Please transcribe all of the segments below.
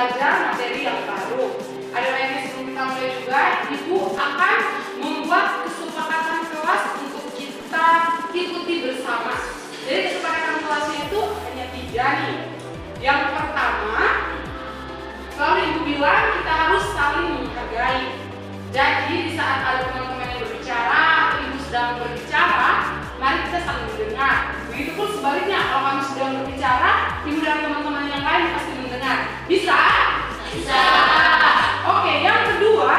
belajar materi yang baru. Ada lainnya sebelum kita mulai juga, Ibu akan membuat kesepakatan kelas untuk kita ikuti bersama. Jadi kesepakatan kelasnya itu hanya 3 nih. Yang pertama, kalau Ibu bilang kita harus saling menghargai. Jadi di saat ada teman-teman yang berbicara atau Ibu sedang berbicara, mari kita saling mendengar. Begitupun sebaliknya, kalau kami sedang berbicara, Ibu dan teman-teman yang lain pasti mendengar. Bisa? Bisa. Oke, yang kedua,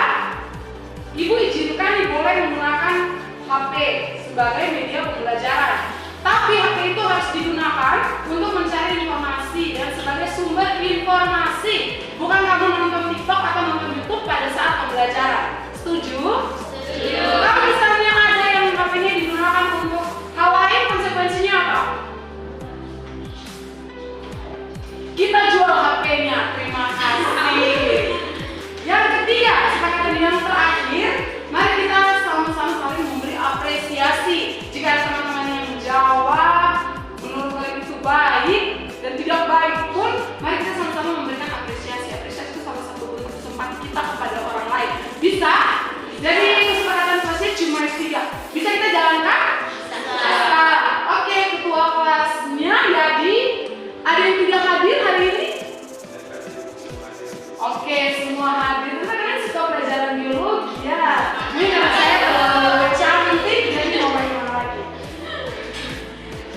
Ibu izinkan boleh menggunakan HP sebagai media pembelajaran. Tapi HP itu harus digunakan untuk mencari informasi dan sebagai sumber informasi. Bukan kamu nonton TikTok atau nonton YouTube pada saat pembelajaran. Setuju? Setuju. Kalau misalnya ada yang HP-nya digunakan untuk hal lain, konsekuensinya apa? Kita jual HP-nya. Terima kasih. Yang ketiga, kesepakatan yang terakhir, mari kita sama-sama saling memberi apresiasi. Jika ada teman-teman yang menjawab menurut kalian itu baik dan tidak baik pun, mari kita sama-sama memberikan apresiasi. Apresiasi itu salah satu bentuk kesempatan kita kepada orang lain. Bisa? Jadi kesepakatan kelasnya cuma 3. Bisa kita jalankan? Bisa. Oke, ketua kelasnya jadi ada yang tidak hadir hari ini? Oke, semua hadir. Karena kalian suka pelajaran biologi ya. Ini karena saya cantik jadi mau bagaimana lagi.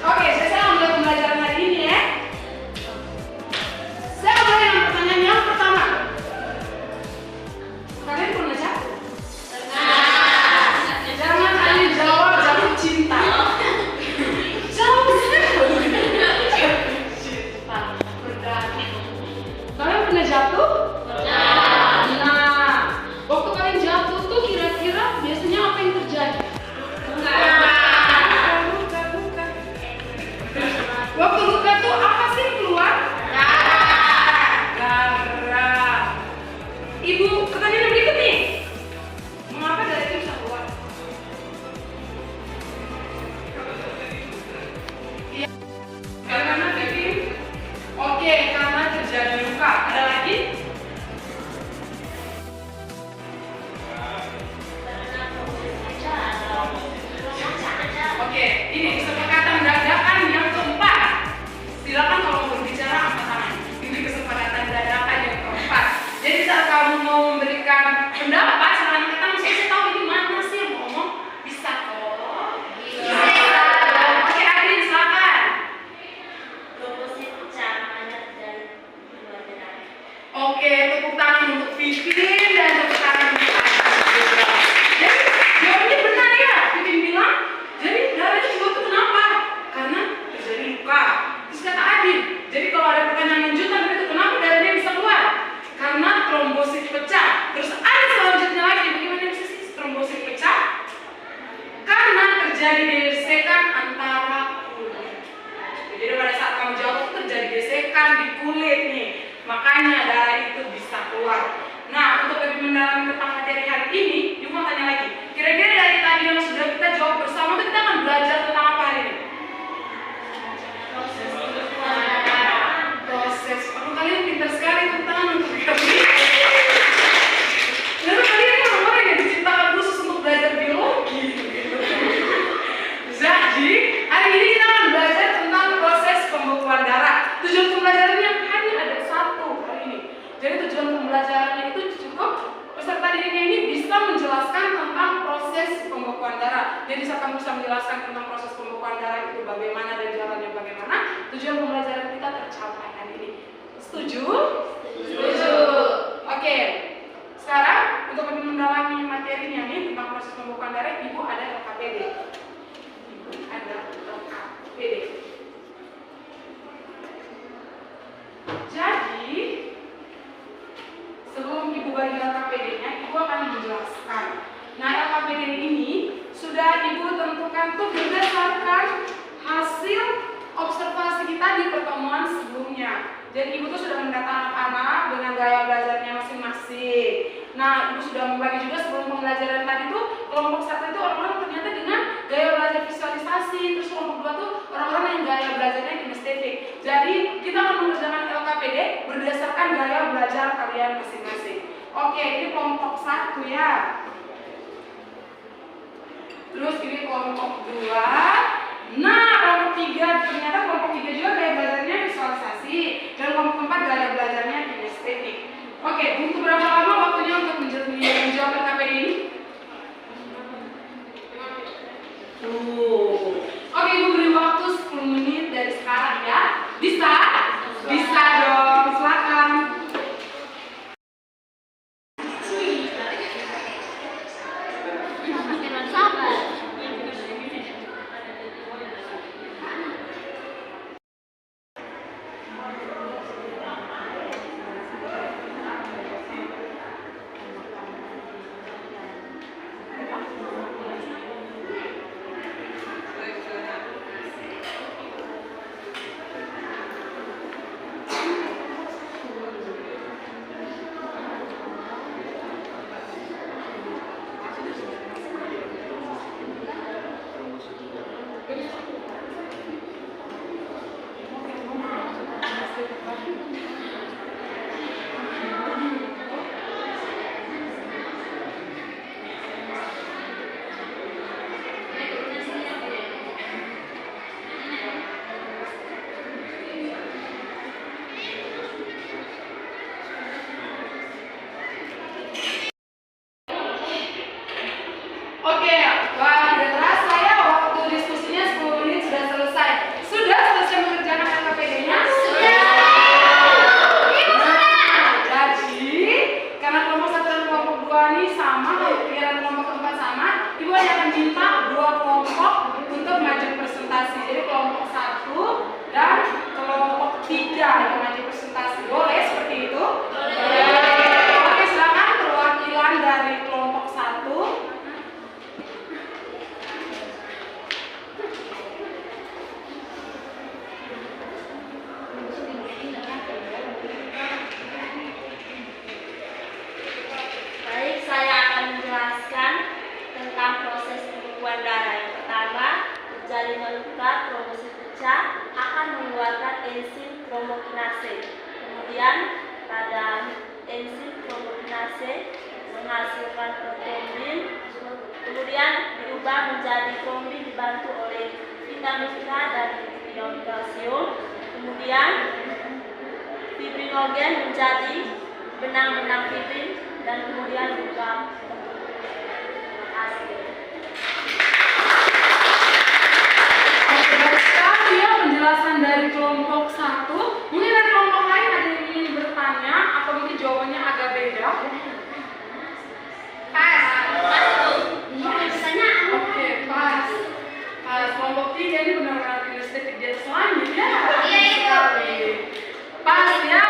Oke, saya ambil pembelajaran hari ini ya. Saya mulai dengan pertanyaan yang pertama. Kalian pernah jatuh? Jangan kalian jawab jatuh cinta. Jauh sekali. Cinta berdari. Kalian pernah jatuh? Nah, waktu kalian jatuh tuh kira-kira biasanya apa yang terjadi? Bukan. Waktu luka tuh apa sih yang keluar? Darah. Ibu, pertanyaan yang berikut nih. Mengapa darah itu bisa keluar? Iya. Karena bikin. Oke, karena terjadi luka. Ada lagi? Oke, ini kesepakatan dadakan yang keempat. Silakan kalau mau berbicara angkat tangan. Ini kesepakatan dadakan yang keempat. Jadi saat kamu mau memberikan pendapat, silakan angkat tangan. Saya tahu ini mana sih yang mau ngomong. Bisa kok. Bisa. Oke, Adin silakan. Oke, tepuk tangan untuk Vivin dan tepuk tangan untuk Adin. Jadi jawabannya benar ya. Vivin bilang, jadi darah itu keluar itu kenapa? Karena terjadi luka. Terus kata Adin, jadi kalau ada pertanyaan lanjutan itu kenapa darahnya bisa keluar? Karena trombosit pecah. Terus ada selanjutnya lagi, bagaimana bisa sih trombosit pecah? Karena terjadi gesekan antara kulit. Jadi pada saat kamu jatuh terjadi gesekan di kulit nih. Makanya darah itu bisa keluar. Nah, untuk lebih mendalami tentang materi hari ini, Ibu mau tanya lagi. Kira-kira dari tadi yang sudah kita jawab bersama, kita akan belajar tentang apa hari ini? Proses. Kalian pintar sekali tentang untuk kami. Lalu kalian yang orang yang diciptakan khusus untuk belajar biologi. Jadi, hari ini kita akan belajar tentang proses pembekuan darah. Tujuan pembelajarannya hanya ada satu hari ini. Jadi tujuan pembelajarannya itu cukup peserta didiknya ini bisa menjelaskan tentang proses pembekuan darah. Jadi saat kamu bisa menjelaskan tentang proses pembekuan darah itu bagaimana dan jalannya bagaimana, tujuan pembelajaran kita tercapai hari ini. Setuju? Setuju. Oke. Sekarang untuk lebih mendalami materinya nih tentang proses pembekuan darah, Ibu ada LKPD. Ada LKPD. Jadi sebelum Ibu bagi LKPD-nya, Ibu akan menjelaskan. Nah, LKPD ini sudah Ibu tentukan tuh berdasarkan hasil observasi kita di pertemuan sebelumnya. Jadi Ibu tuh sudah mendata anak-anak dengan gaya belajarnya masing-masing. Nah, Ibu sudah membagi juga sebelum pembelajaran tadi tuh kelompok 1 itu orang-orang ternyata dengan gaya belajar visualisasi, terus kelompok 2 tuh orang-orang yang gaya belajarnya kinestetik. Jadi kita akan mengerjakan LKPD berdasarkan gaya belajar kalian masing-masing. Oke, ini kelompok 1 ya. Terus ini kelompok 2. Nah, kelompok 3, ternyata kelompok 3 juga gaya belajarnya visualisasi. Dan kelompok 4 gaya belajarnya kinestetik. Oke, butuh berapa lama waktunya untuk menjawab LKPD ini? Oke, Ibu beri waktu 10 menit dari sekarang ya. Bisa? Bisa dong, silakan. Oke, wah udah terasa ya waktu diskusinya 10 menit sudah selesai. Sudah selesai mengerjakan LKPD-nya? Sudah. Nah, jadi karena kelompok 1 dan kelompok 2 ini sama, dan kelompok 4 sama, Ibu hanya akan minta 2 kelompok untuk maju presentasi. Jadi kelompok 1 dan kelompok 3 yang maju presentasi. Boleh seperti itu? Boleh. Oke, silakan perwakilan dari kelompok 1. Jaringan luka trombosit pecah akan mengeluarkan enzim trombokinase. Kemudian pada enzim trombokinase menghasilkan trombin, kemudian diubah menjadi trombin dibantu oleh vitamin K dan ion kalsium. Kemudian fibrinogen menjadi benang-benang fibrin dan kemudian luka. Terima kasih. Penjelasan dari kelompok 1. Mungkin dari kelompok lain ada yang ingin bertanya atau mungkin jawabannya agak beda. Pas. Oke, pas. Kelompok 3 ini benar-benar kinestetik dia selanjutnya. Iya. Pas ya.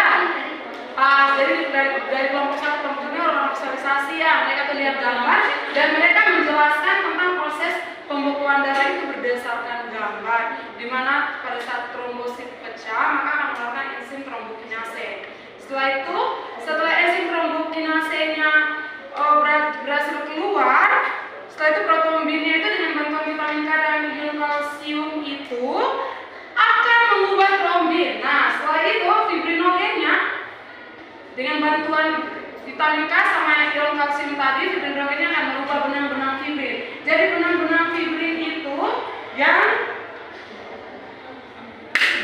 Pas. Jadi dari kelompok 1 kelompok 2 orang visualisasi ya. Mereka tuh lihat gambar dan mereka menjelaskan tentang proses pembekuan darah itu berdasarkan gambar, di mana pada saat trombosit pecah maka akan mengeluarkan enzim trombokinase. Setelah enzim trombokinasenya berhasil keluar, setelah itu protombinnya itu dengan bantuan vitamin K dan ion kalsium itu akan mengubah trombin. Nah, setelah itu fibrinogennya dengan bantuan vitamin K sama ion kalsium tadi, fibrinogennya akan merubah benang-benang fibrin. Jadi benang-benang fibrin itu yang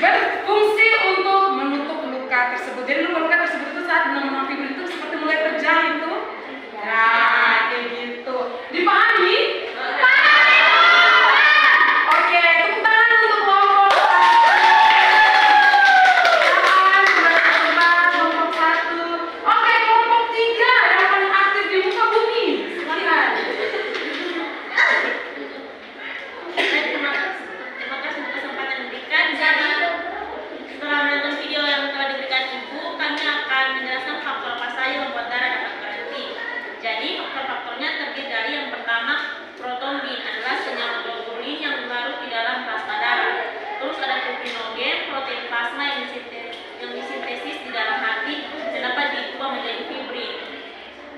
berfungsi untuk menutup luka tersebut. Jadi luka-luka tersebut itu saat benang-benang fibrin itu seperti mulai pecah itu. Nah, kayak gitu. Dipahami? Oke, tepuk tangan untuk kelompok 1. Oke, kelompok 3 yang paling aktif di muka bumi. Silakan. Terima kasih untuk kesempatan yang diberikan. Jadi setelah menonton video yang telah diberikan Ibu, kami akan menjelaskan faktor apa saja membuat darah dapat berhenti. Jadi faktor-faktornya terdiri dari yang pertama, protombin adalah senyawa globulin yang larut di dalam plasma darah. Terus ada fibrinogen, protein plasma yang disintesis di dalam hati dan dapat diubah menjadi fibrin.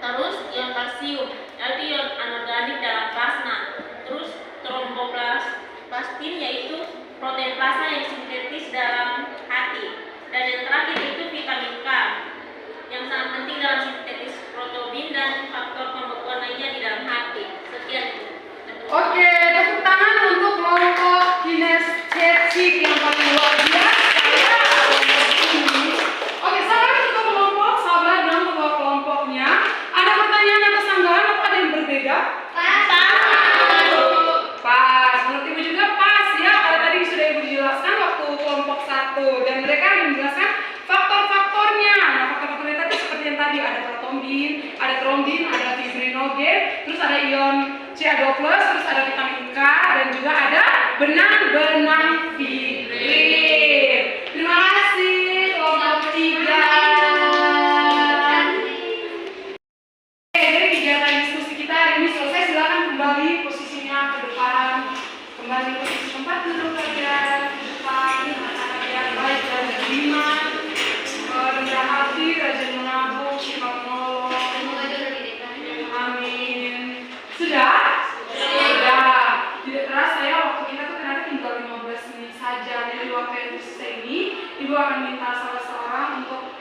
Terus ion kalsium, yaitu ion anorganik dalam plasma. Terus tromboplastin, yaitu protein plasma yang sintetis dalam hati. Dan yang terakhir itu vitamin K yang benang-benang Fitrin. Terima kasih kelompok 3. Dari kegiatan diskusi kita hari ini selesai. Silakan kembali posisinya ke depan. Kembali posisi tempat duduk kalian ke depan. Kalian baik dan beriman, rendah hati, rajin menabung, sifat menolong. Amin. Sudah? Sudah. Tidak terasa ya, waktu kita tuh ternyata tinggal 15 menit saja. Dari waktu yang tersisa ini, Ibu akan minta salah seorang untuk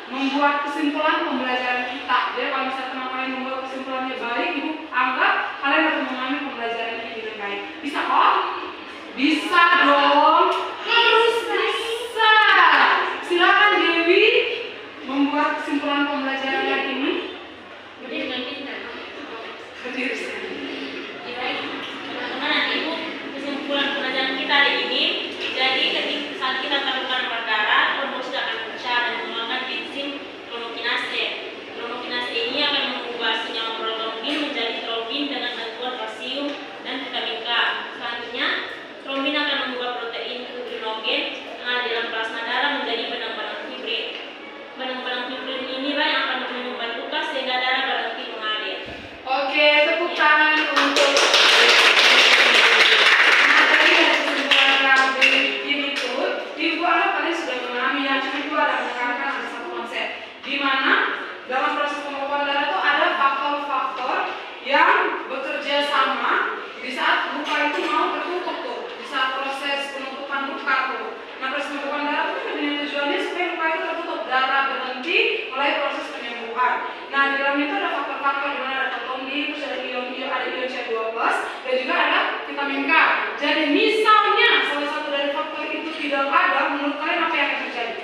membuat kesimpulan pembelajaran kita. Jadi kalau misalnya teman kalian membuat kesimpulannya baik, Ibu anggap kalian akan memahami pembelajaran ini dengan baik. Bisa kok? Bisa dong. Harus bisa. Silakan Dewi membuat kesimpulan pembelajaran hari ini. Berdiri. Teman-teman, Ibu, kesimpulan pelajaran kita hari ini. Jadi ketika saat kita melakukan perkara, trombos akan pecah dan menggunakan enzim klonokinase. Klonokinase ini akan mengubah senyawa protrombin menjadi trombin dengan bantuan kalsium dan vitamin K. Selanjutnya, trombin akan mengubah protein fibrinogen yang ada di dalam plasma darah menjadi benang-benang fibrin. Benang-benang fibrin inilah yang akan menyumbat luka sehingga darah berhenti mengalir. Oke, tepuk tangan untuk Ibu anggap kalian sudah memahami ya, cuma Ibu ada menekankan ada satu konsep di mana dalam proses pembekuan darah itu ada faktor-faktor yang bekerja sama di saat luka itu mau tertutup tuh, di saat proses penutupan luka tuh. Nah, proses pembekuan darah itu dengan tujuannya supaya luka itu tertutup, darah berhenti mulai proses penyembuhan. Nah, di dalamnya itu ada faktor-faktor di mana ada trombin, terus ada ion C2+, dan juga ada vitamin K. Jadi misalnya salah satu dari faktor itu tidak ada, menurut kalian apa yang akan terjadi?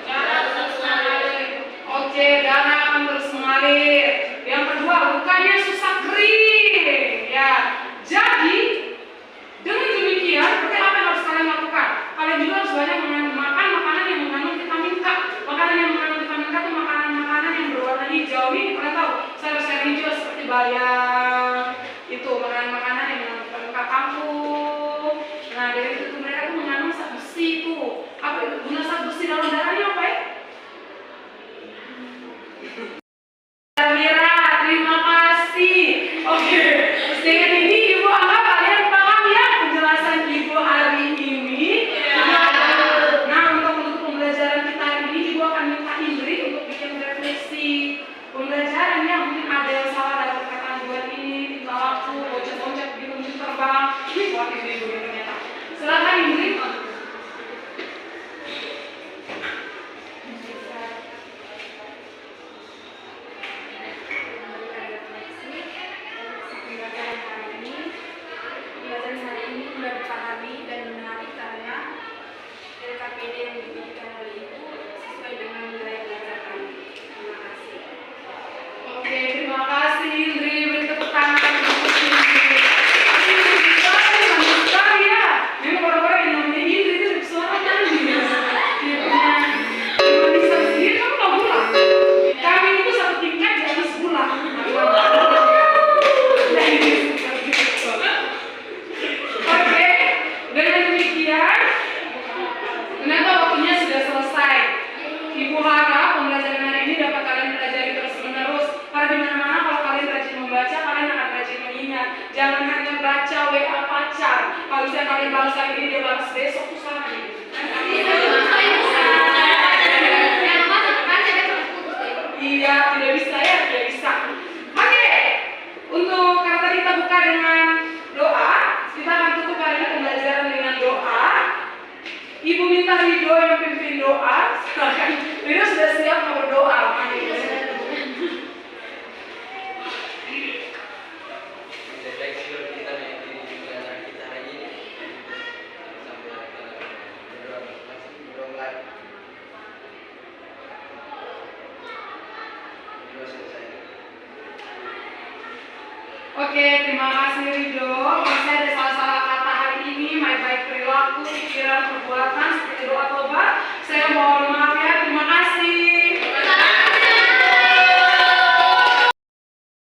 Darah terus mengalir. Oke, darah akan terus mengalir. Yang kedua, lukanya susah kering. Ya, jadi dengan demikian, berarti apa yang harus kalian lakukan? Kalian juga harus banyak makan makanan yang mengandung vitamin K. Makanan yang mengandung vitamin K itu makanan-makanan yang berwarna hijau. Ini kalian tahu, sayur-sayur hijau seperti bayam. Itu makanan-makanan yang mengandung vitamin K, kangkung. Nah, dari itu mereka itu mengandung zat besi itu. Apa itu? Guna zat besi dalam darahnya apa ya? Mira, terima kasih. Oke, dengan ini Ibu anggap kalian paham ya penjelasan Ibu hari ini. Nah, untuk menutup pembelajaran kita hari ini, Ibu akan minta Indri untuk bikin refleksi pembelajaran yang mungkin ada yang salah dalam perkataan buat ini, tinggal waktu, loncat-loncat begitu mungkin terbang. Ini buat Indri begitu ternyata. Silakan Indri. Pembelajaran hari ini sudah dipahami dan menarik karena LKPD yang diberikan oleh Ibu sesuai dengan nilai belajar kami. Terima kasih. Oke, terima kasih Indri. Beri tepuk tangan untuk Indri. Indri bagus sekali ya. Memang orang-orang yang namanya Indri itu bersuara tinggi. Dia punya bisa sendiri. Kamu tahu gula? Kami itu satu tingkat di atas gula. Oke, dengan demikian ternyata waktunya sudah selesai. Ibu harap pembelajaran hari ini dapat kalian pelajari terus-menerus. Karena di mana-mana kalau kalian rajin membaca, kalian akan rajin mengingat. Jangan hanya baca WA pacar. Kalau bisa kalian balas hari ini, dia balas besok tuh salah gitu. Iya, tidak bisa ya, tidak bisa. Oke, untuk karena tadi kita buka dengan doa, kita akan tutup hari ini pembelajaran dengan doa. Ibu minta Rido yang pimpin doa. Silakan. Rido sudah siap mau berdoa. Oke, terima kasih Rido. Kalau saya ada salah-salah kata hari ini, baik perilaku, pikiran, perbuatan, seperti doa tobat, saya mohon